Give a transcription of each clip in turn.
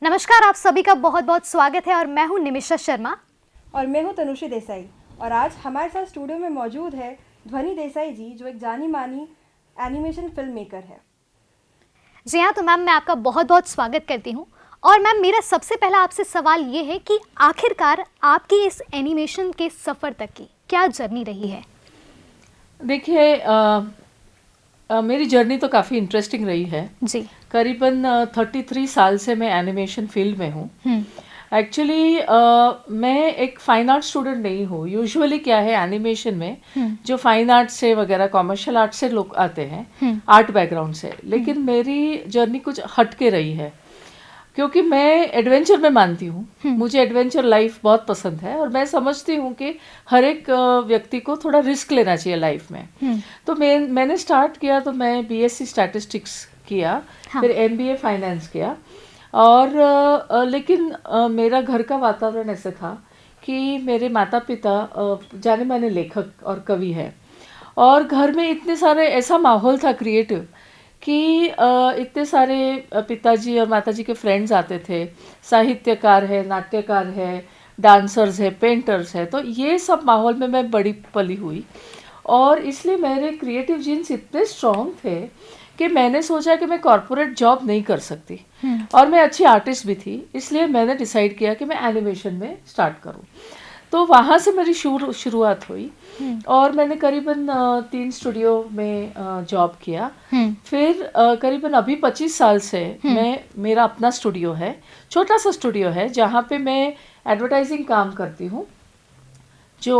नमस्कार, आप सभी का बहुत बहुत स्वागत है और मैं हूं निमिषा शर्मा। और मैं हूं तनुषी देसाई। और आज हमारे साथ स्टूडियो में मौजूद है ध्वनि देसाई जी, जो एक जानी मानी एनिमेशन फिल्म मेकर है। जी हाँ, तो मैम मैं आपका बहुत बहुत स्वागत करती हूं। और मैम, मेरा सबसे पहला आपसे सवाल ये है कि आखिरकार आपकी इस एनिमेशन के सफ़र तक की क्या जर्नी रही है? देखिए, मेरी जर्नी तो काफ़ी इंटरेस्टिंग रही है। जी। करीबन 33 साल से मैं एनिमेशन फील्ड में हूँ। एक्चुअली मैं एक फाइन आर्ट स्टूडेंट नहीं हूँ। यूजुअली क्या है, एनिमेशन में जो फाइन आर्ट से वगैरह कॉमर्शियल आर्ट से लोग आते हैं, आर्ट बैकग्राउंड से, लेकिन मेरी जर्नी कुछ हट के रही है क्योंकि मैं एडवेंचर में मानती हूँ। मुझे एडवेंचर लाइफ बहुत पसंद है और मैं समझती हूँ कि हर एक व्यक्ति को थोड़ा रिस्क लेना चाहिए लाइफ में। तो मैंने स्टार्ट किया, तो मैं बीएससी स्टैटिस्टिक्स किया, फिर एमबीए फाइनेंस किया। और लेकिन मेरा घर का वातावरण ऐसे था कि मेरे माता पिता जाने माने लेखक और कवि है, और घर में इतने सारे ऐसा माहौल था क्रिएटिव कि इतने सारे पिताजी और माताजी के फ्रेंड्स आते थे। साहित्यकार है, नाट्यकार है, डांसर्स है, पेंटर्स है। तो ये सब माहौल में मैं बड़ी पली हुई, और इसलिए मेरे क्रिएटिव जीन्स इतने स्ट्रॉन्ग थे कि मैंने सोचा कि मैं कॉर्पोरेट जॉब नहीं कर सकती। और मैं अच्छी आर्टिस्ट भी थी, इसलिए मैंने डिसाइड किया कि मैं एनिमेशन में स्टार्ट करूं। तो वहाँ से मेरी शुरुआत हुई, और मैंने करीबन 3 स्टूडियो में जॉब किया। फिर करीबन अभी 25 साल से मेरा अपना स्टूडियो है, छोटा सा स्टूडियो है, जहाँ पे मैं एडवर्टाइजिंग काम करती हूँ, जो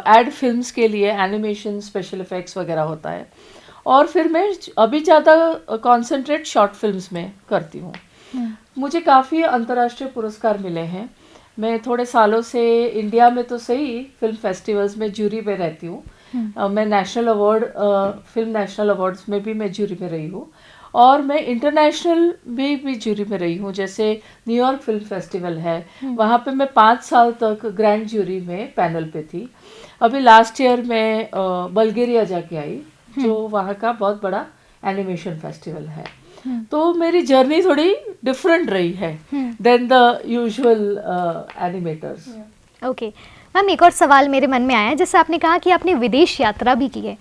एड फिल्म्स के लिए एनिमेशन, स्पेशल इफ़ेक्ट्स वगैरह होता है। और फिर मैं अभी ज़्यादा कॉन्सेंट्रेट शॉर्ट फिल्म्स में करती हूँ। मुझे काफ़ी अंतर्राष्ट्रीय पुरस्कार मिले हैं। मैं थोड़े सालों से इंडिया में तो सही फिल्म फेस्टिवल्स में जूरी में रहती हूँ। मैं national award, film national awards में भी मैं जूरी में रही हूँ, और मैं इंटरनेशनल भी जूरी में रही हूँ। जैसे न्यूयॉर्क फिल्म फेस्टिवल है, वहाँ पे मैं 5 साल तक ग्रैंड जूरी में पैनल पे थी। अभी लास्ट ईयर मैं बल्गेरिया जाके आई, जो वहाँ का बहुत बड़ा एनिमेशन फेस्टिवल है। तो मेरी जर्नी थोड़ी डिफरेंट रही है than the usual animators. Okay ma'am, एक और सवाल मेरे मन में आया है। जैसे आपने कहा कि आपने विदेश यात्रा भी की है,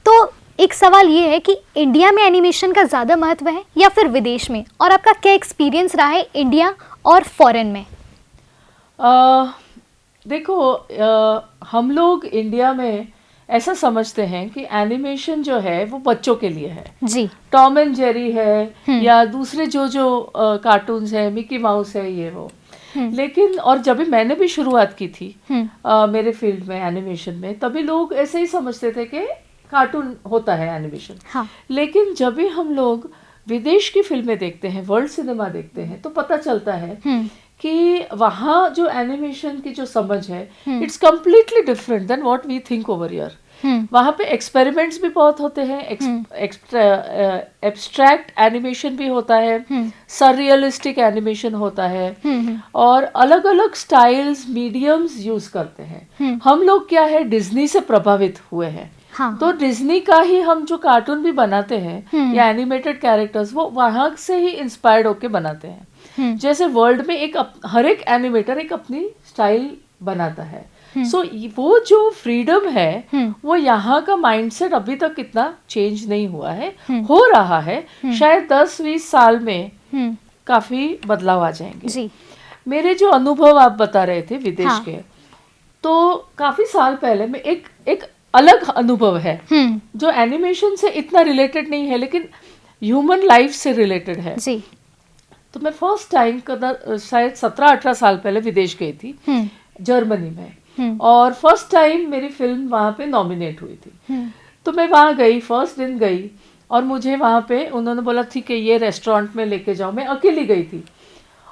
तो एक सवाल ये है कि इंडिया में एनिमेशन का ज़्यादा महत्व है या फिर विदेश में, और आपका क्या एक्सपीरियंस रहा है इंडिया और फॉरेन में? देखो, हम लोग इंडिया में ऐसा समझते हैं कि एनिमेशन जो है वो बच्चों के लिए है। जी। टॉम एंड जेरी है या दूसरे जो कार्टून्स है, मिकी माउस है, ये वो। लेकिन और जब भी मैंने भी शुरुआत की थी मेरे फील्ड में, एनिमेशन में, तभी लोग ऐसे ही समझते थे कि कार्टून होता है एनिमेशन। हाँ। लेकिन जब भी हम लोग विदेश की फिल्में देखते हैं, वर्ल्ड सिनेमा देखते हैं, तो पता चलता है कि वहाँ जो एनिमेशन की जो समझ है, it's completely different than what we think over here. वहाँ पे एक्सपेरिमेंट्स भी बहुत होते हैं, एब्स्ट्रैक्ट एनिमेशन भी होता है, सररियलिस्टिक एनिमेशन होता है, और अलग अलग स्टाइल्स, मीडियम्स यूज करते हैं। हम लोग क्या है, डिज्नी से प्रभावित हुए हैं। हाँ। तो डिज्नी का ही हम जो कार्टून भी बनाते हैं या एनिमेटेड कैरेक्टर्स, वो वहाँ से ही इंस्पायर्ड होके बनाते हैं। जैसे वर्ल्ड में हर एक एनिमेटर एक अपनी स्टाइल बनाता है। सो वो जो फ्रीडम है, वो यहाँ का माइंडसेट अभी तक इतना चेंज नहीं हुआ है, हो रहा है। शायद 10-20 साल में काफी बदलाव आ जाएंगे। जी। मेरे जो अनुभव आप बता रहे थे विदेश के, तो काफी साल पहले में एक अलग अनुभव है जो एनिमेशन से इतना रिलेटेड नहीं है, लेकिन ह्यूमन लाइफ से रिलेटेड है। जी। तो मैं फर्स्ट टाइम शायद 17-18 साल पहले विदेश गई थी, जर्मनी में। और फर्स्ट टाइम मेरी फिल्म वहाँ पे नॉमिनेट हुई थी। तो मैं वहाँ गई, फर्स्ट दिन गई, और मुझे वहाँ पे उन्होंने बोला ठीक है, ये रेस्टोरेंट में लेके जाओ। मैं अकेली गई थी,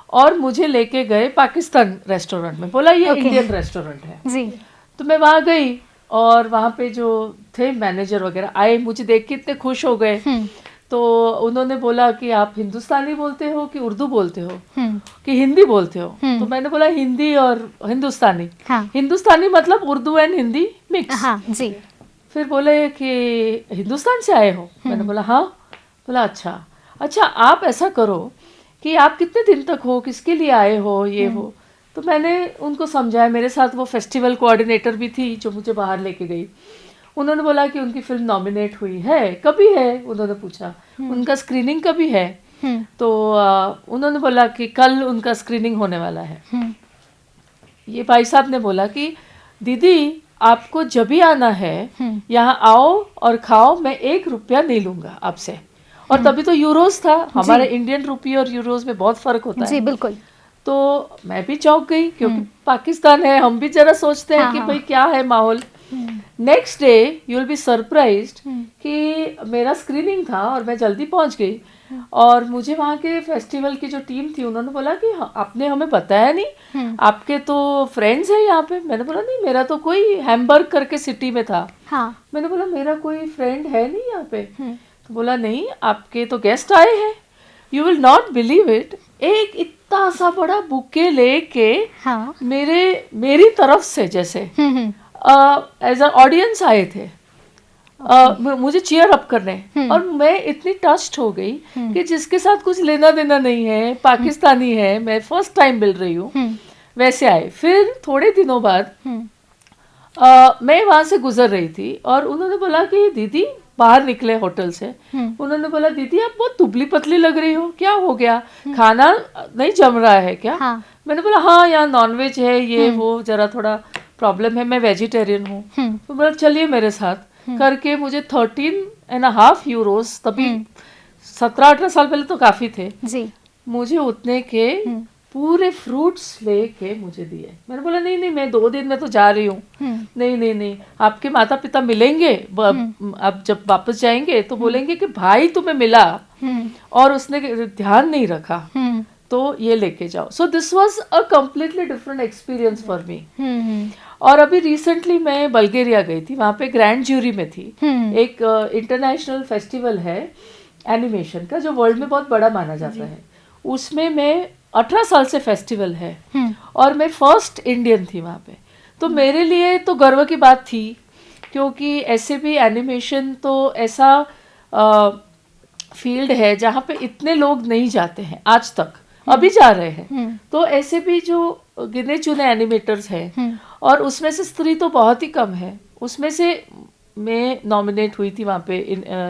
और मुझे लेके गए पाकिस्तान रेस्टोरेंट में, बोला ये इंडियन रेस्टोरेंट है। जी। तो मैं वहाँ गई, और वहाँ पे जो थे मैनेजर वगैरह आए, मुझे देख के इतने खुश हो गए। तो उन्होंने बोला कि आप हिंदुस्तानी बोलते हो कि उर्दू बोलते हो कि हिंदी बोलते हो? तो मैंने बोला हिंदी और हिंदुस्तानी। हिंदुस्तानी मतलब उर्दू एंड हिंदी मिक्स। जी। फिर बोले कि हिंदुस्तान से आए हो? मैंने बोला हाँ। बोला अच्छा, आप ऐसा करो कि आप कितने दिन तक हो, किसके लिए आए हो, ये वो। तो मैंने उनको समझाया, मेरे साथ वो फेस्टिवल कोऑर्डिनेटर भी थी जो मुझे बाहर लेके गई। उन्होंने बोला कि उनकी फिल्म नॉमिनेट हुई है, कभी है, उन्होंने पूछा उनका स्क्रीनिंग कभी है। तो उन्होंने बोला कि कल उनका स्क्रीनिंग होने वाला है। ये भाई साहब ने बोला कि दीदी आपको जब भी आना है यहाँ आओ और खाओ, मैं 1 रुपया नहीं लूंगा आपसे। और तभी तो यूरोज था, हमारे इंडियन रुपये और यूरोज में बहुत फर्क होता है। जी बिल्कुल। तो मैं भी चौंक गई, क्योंकि पाकिस्तान है, हम भी जरा सोचते हैं कि भाई क्या है माहौल। Next day you will be surprised कि मेरा स्क्रीनिंग था और मैं जल्दी पहुंच गई। और मुझे वहाँ के फेस्टिवल की जो टीम थी उन्होंने बोला कि आपने हमें बताया नहीं, आपके तो फ्रेंड्स हैं यहाँ पे। मैंने बोला नहीं, मेरा तो कोई हैम्बर्ग करके सिटी में था। मैंने बोला मेरा कोई फ्रेंड है नहीं यहाँ पे। तो बोला नहीं, आपके तो गेस्ट आए हैं। You will not believe it, एक इतना सा बड़ा बुके लेके मेरी तरफ से जैसे एज अ ऑडियंस आए थे, मुझे चीयर अप करने। और मैं इतनी टच्ड हो गई कि जिसके साथ कुछ लेना देना नहीं है, पाकिस्तानी है, मैं फर्स्ट टाइम मिल रही हूँ, वैसे आए। फिर थोड़े दिनों बाद मैं वहां से गुजर रही थी और उन्होंने बोला कि दीदी, बाहर निकले होटल से, उन्होंने बोला दीदी आप बहुत दुबली पतली लग रही हो, क्या हो गया, खाना नहीं जम रहा है क्या? मैंने बोला हाँ यहाँ नॉनवेज है, ये वो जरा थोड़ा प्रॉब्लम है, मैं वेजिटेरियन हूँ। तो बोला चलिए मेरे साथ करके मुझे 13.5 यूरोस, तभी 17-18 साल पहले तो काफी थे जी, मुझे उतने के पूरे फ्रूट्स लेके मुझे दिए। मैंने बोला नहीं नहीं, मैं 2 दिन में तो जा रही हूँ। नहीं नहीं नहीं, आपके माता पिता मिलेंगे, अब जब वापस जाएंगे तो बोलेंगे कि भाई तुम्हें मिला और उसने ध्यान नहीं रखा, तो ये लेके जाओ। So this was a completely different experience for me. और अभी रिसेंटली मैं बल्गेरिया गई थी, वहाँ पे ग्रैंड ज्यूरी में थी। एक इंटरनेशनल फेस्टिवल है एनिमेशन का जो वर्ल्ड में बहुत बड़ा माना जाता है। उसमें मैं 18 साल से फेस्टिवल है और मैं फर्स्ट इंडियन थी वहाँ पे। तो मेरे लिए तो गर्व की बात थी, क्योंकि ऐसे भी एनिमेशन तो ऐसा फील्ड है जहाँ पे इतने लोग नहीं जाते हैं आज तक, अभी जा रहे हैं। तो ऐसे भी जो गिने चुने एनिमेटर्स हैं और उसमें से स्त्री तो बहुत ही कम है, उसमें से मैं नॉमिनेट हुई थी वहाँ पे,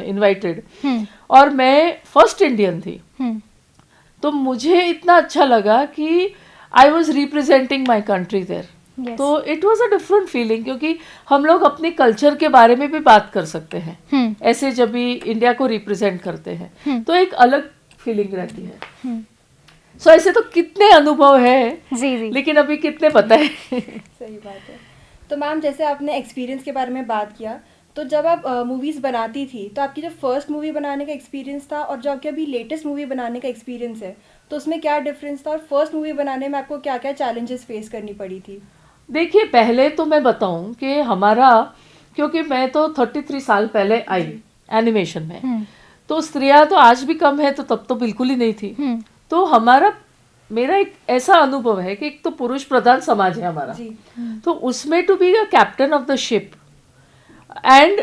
इनवाइटेड, और मैं फर्स्ट इंडियन थी। तो मुझे इतना अच्छा लगा कि I was representing my country there. तो it was a different feeling, क्योंकि हम लोग अपने कल्चर के बारे में भी बात कर सकते हैं ऐसे जब भी इंडिया को रिप्रेजेंट करते हैं, तो एक अलग फीलिंग रहती है। सो ऐसे तो कितने अनुभव है जी। लेकिन अभी कितने पता है। सही बात है। तो मैम, जैसे आपने एक्सपीरियंस के बारे में बात किया, तो जब आप मूवीज़ बनाती थी तो आपकी जो फर्स्ट मूवी बनाने का एक्सपीरियंस था और जो आपकी अभी लेटेस्ट मूवी बनाने का एक्सपीरियंस है, तो उसमें क्या डिफरेंस था? और फर्स्ट मूवी बनाने में आपको क्या क्या चैलेंजेस फेस करनी पड़ी थी? देखिए, पहले तो मैं बताऊं कि हमारा, क्योंकि मैं तो 33 साल पहले आई एनिमेशन में, तो स्त्रियां तो आज भी कम है, तो तब तो बिल्कुल ही नहीं थी। तो मेरा एक ऐसा अनुभव है कि एक तो पुरुष प्रधान समाज है हमारा, तो उसमें to be a captain of the ship and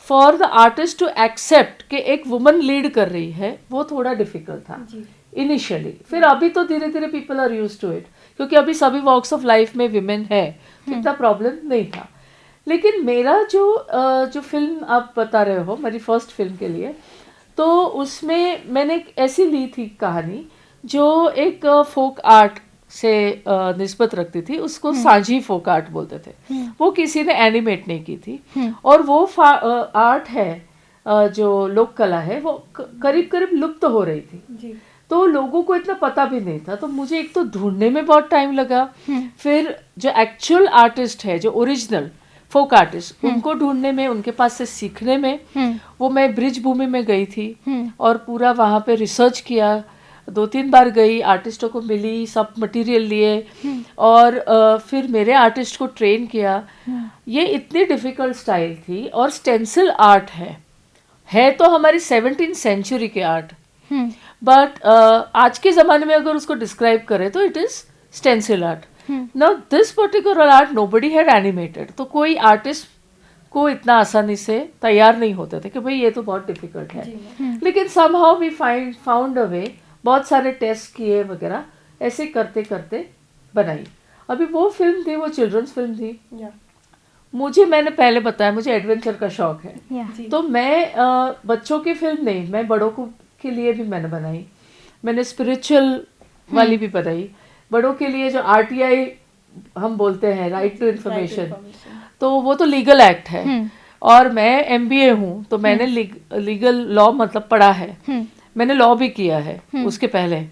for the artist to accept कि एक वुमन लीड कर रही है, वो थोड़ा डिफिकल्ट था इनिशियली। फिर अभी तो धीरे धीरे people are used to it, क्योंकि अभी सभी वॉक्स ऑफ लाइफ में विमेन है, इतना प्रॉब्लम नहीं था। लेकिन मेरा जो फिल्म आप बता रहे हो, मेरी फर्स्ट फिल्म के लिए, तो उसमें मैंने एक ऐसी ली थी कहानी जो एक फोक आर्ट से निस्बत रखती थी, उसको सांझी फोक आर्ट बोलते थे। वो किसी ने एनिमेट नहीं की थी, और वो आर्ट है जो लोक कला है, वो करीब करीब लुप्त हो रही थी। तो लोगों को इतना पता भी नहीं था। तो मुझे एक तो ढूंढने में बहुत टाइम लगा, फिर जो एक्चुअल आर्टिस्ट है, जो ओरिजिनल फोक आर्टिस्ट, उनको ढूंढने में, उनके पास से सीखने में। वो मैं ब्रिज भूमि में गई थी और पूरा वहाँ पे रिसर्च किया, 2-3 बार गई, आर्टिस्टों को मिली, सब मटेरियल लिए और फिर मेरे आर्टिस्ट को ट्रेन किया। ये इतनी डिफिकल्ट स्टाइल थी, और स्टेंसिल आर्ट है तो हमारी 17th सेंचुरी के आर्ट, बट आज के ज़माने में अगर उसको डिस्क्राइब करें तो it is stencil art. Now this particular art nobody had animated, तो कोई आर्टिस्ट को इतना आसानी से तैयार नहीं होते थे कि भाई ये तो बहुत डिफिकल्ट है। लेकिन समहाउ वी फाउंड अ वे बहुत सारे टेस्ट किए वगैरह, ऐसे करते करते बनाई। अभी वो फिल्म थी, वो चिल्ड्रंस फिल्म थी। या मैंने पहले बताया मुझे एडवेंचर का शौक है, Yeah. तो मैं बच्चों की फिल्म नहीं, मैं बड़ों को के लिए भी मैंने बनाई। मैंने स्पिरिचुअल वाली भी बनाई, बड़ों के लिए जो आरटीआई हम बोलते हैं, राइट टू इन्फॉर्मेशन, तो वो तो लीगल एक्ट है। और मैं एमबीए हूँ, तो मैंने लीगल लॉ मतलब पढ़ा है, मैंने लॉ भी किया है उसके पहले।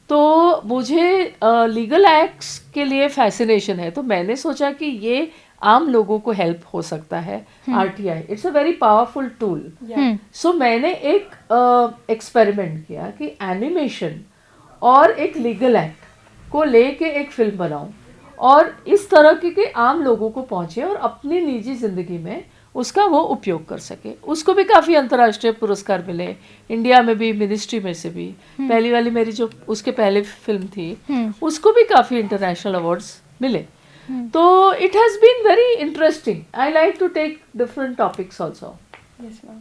तो मुझे लीगल एक्ट्स के लिए फैसिनेशन है, तो मैंने सोचा कि ये आम लोगों को हेल्प हो सकता है। RTI it's a very powerful tool. So मैंने एक एक्सपेरिमेंट किया कि एनिमेशन और एक लीगल एक्ट को लेके एक फिल्म बनाऊं, और इस तरह के आम लोगों को पहुंचे और अपनी निजी जिंदगी में उसका वो उपयोग कर सके। उसको भी काफ़ी अंतर्राष्ट्रीय पुरस्कार मिले, इंडिया में भी, मिनिस्ट्री में से भी। पहली वाली मेरी जो उसके पहले फिल्म थी उसको भी काफ़ी इंटरनेशनल अवार्ड्स मिले। तो it has been very interesting. I like to take different topics also. Yes ma'am.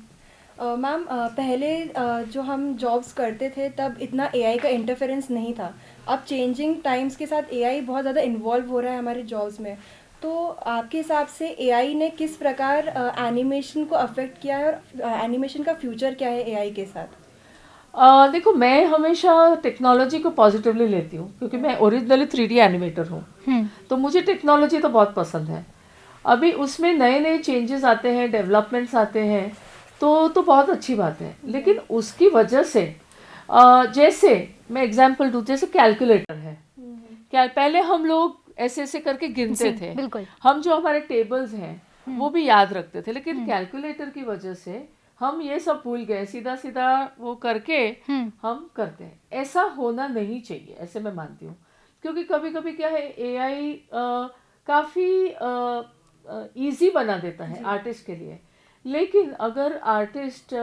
Ma'am पहले जो हम जॉब्स करते थे तब इतना एआई का इंटरफेरेंस नहीं था। अब चेंजिंग टाइम्स के साथ एआई बहुत ज़्यादा इन्वॉल्व हो रहा है हमारे जॉब्स में। तो आपके हिसाब से एआई ने किस प्रकार एनिमेशन को अफेक्ट किया है, और एनिमेशन का फ्यूचर क्या है एआई के साथ? देखो, मैं हमेशा टेक्नोलॉजी को पॉजिटिवली लेती हूँ, क्योंकि मैं ओरिजिनली 3D एनिमेटर हूँ। तो मुझे टेक्नोलॉजी तो बहुत पसंद है। अभी उसमें नए नए चेंजेस आते हैं, डेवलपमेंट्स आते हैं, तो बहुत अच्छी बात है। लेकिन उसकी वजह से जैसे मैं एग्जांपल दूँ, जैसे कैलकुलेटर है, क्या पहले हम लोग ऐसे ऐसे करके गिनते थे, बिल्कुल। हम जो हमारे टेबल्स हैं वो भी याद रखते थे, लेकिन कैलकुलेटर की वजह से हम ये सब भूल गए, सीधा सीधा वो करके हम करते हैं। ऐसा होना नहीं चाहिए, ऐसे मैं मानती हूँ। क्योंकि कभी कभी क्या है, एआई काफ़ी इजी बना देता है आर्टिस्ट के लिए। लेकिन अगर आर्टिस्ट,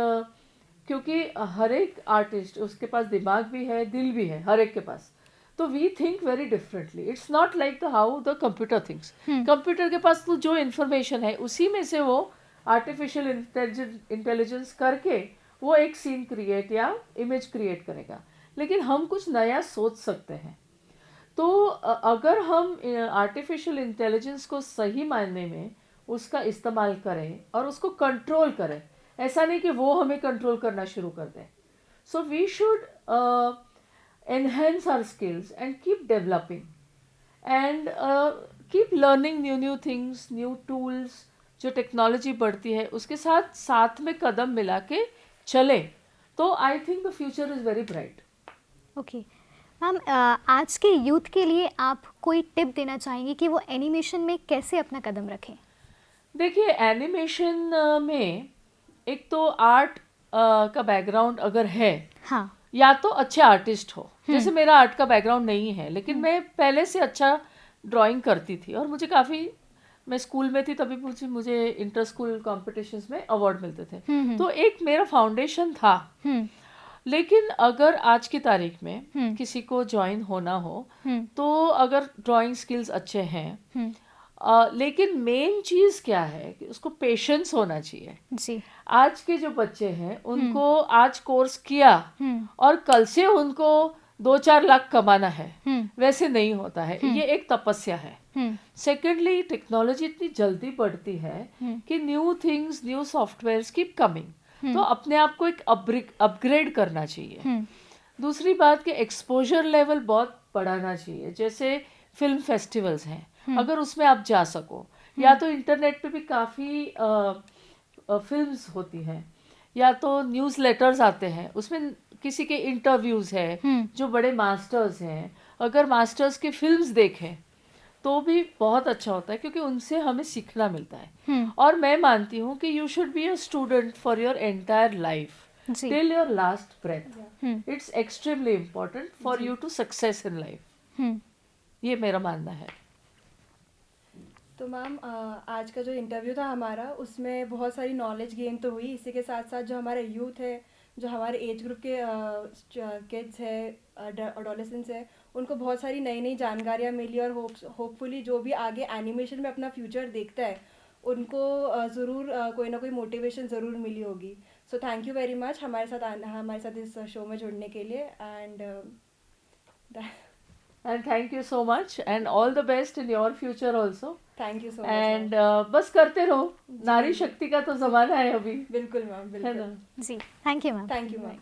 क्योंकि हर एक आर्टिस्ट, उसके पास दिमाग भी है, दिल भी है, हर एक के पास, तो we think very differently. It's not like the how the computer thinks. Computer के पास तो जो इन्फॉर्मेशन है उसी में से वो आर्टिफिशियल इंटेलिजेंस करके वो एक सीन क्रिएट या इमेज क्रिएट करेगा। लेकिन हम कुछ नया सोच सकते हैं। तो अगर हम आर्टिफिशियल इंटेलिजेंस को सही मायने में उसका इस्तेमाल करें और उसको कंट्रोल करें, ऐसा नहीं कि वो हमें कंट्रोल करना शुरू कर दें। So we should enhance our skills and keep developing and keep learning new things, new tools। जो टेक्नोलॉजी बढ़ती है उसके साथ साथ में कदम मिला के चले, तो I think the future is very bright. Okay ma'am, आज के यूथ के लिए आप कोई टिप देना चाहेंगे कि वो एनिमेशन में कैसे अपना कदम रखें? देखिए, एनिमेशन में एक तो आर्ट का बैकग्राउंड अगर है, हाँ। या तो अच्छे आर्टिस्ट हो। जैसे मेरा आर्ट का बैकग्राउंड नहीं है, लेकिन मैं पहले से अच्छा ड्राइंग करती थी, और मुझे काफ़ी, मैं स्कूल में थी तभी मुझे इंटर स्कूल कॉम्पिटिशन्स में अवार्ड मिलते थे। तो एक मेरा फाउंडेशन था। लेकिन अगर आज की तारीख में किसी को ज्वाइन होना हो, तो अगर ड्राइंग स्किल्स अच्छे हैं, लेकिन मेन चीज़ क्या है कि उसको पेशेंस होना चाहिए जी। आज के जो बच्चे हैं उनको आज कोर्स किया और कल से उनको 2-4 लाख कमाना है, वैसे नहीं होता है। ये एक तपस्या है। सेकेंडली, टेक्नोलॉजी इतनी जल्दी बढ़ती है कि new things, new softwares keep coming, तो अपने आप को एक अपग्रेड करना चाहिए। दूसरी बात कि एक्सपोजर लेवल बहुत बढ़ाना चाहिए। जैसे फिल्म फेस्टिवल्स हैं, अगर उसमें आप जा सको, या तो इंटरनेट पे भी काफ़ी फिल्म्स होती हैं, या तो न्यूज़ लेटर्स आते हैं, उसमें किसी के इंटरव्यूज़ हैं जो बड़े मास्टर्स हैं, अगर मास्टर्स की फिल्म्स देखें तो भी बहुत अच्छा होता है, क्योंकि उनसे हमें सीखना मिलता है। और मैं मानती हूँ कि you should be a student for your entire life till your last breath. It's extremely important for you to success in life. ये मेरा मानना है। तो मैम, आज का जो इंटरव्यू था हमारा, उसमें बहुत सारी नॉलेज गेन तो हुई। इसी के साथ साथ जो हमारे यूथ है, जो हमारे एज ग्रुप के किड्स है, एडोलेसेंट्स है, उनको बहुत सारी नई नई जानकारियाँ मिली, और होपफुली जो भी आगे एनिमेशन में अपना फ्यूचर देखता है उनको ज़रूर कोई ना कोई मोटिवेशन ज़रूर मिली होगी। So thank you very much हमारे साथ इस शो में जुड़ने के लिए and and thank you so much and all the best in your future also. Thank you so much. And बस करते रहो, नारी शक्ति का तो जमाना है अभी, बिल्कुल मैम, है बिल्कुल. ना. जी, thank you ma'am. Thank you ma'am.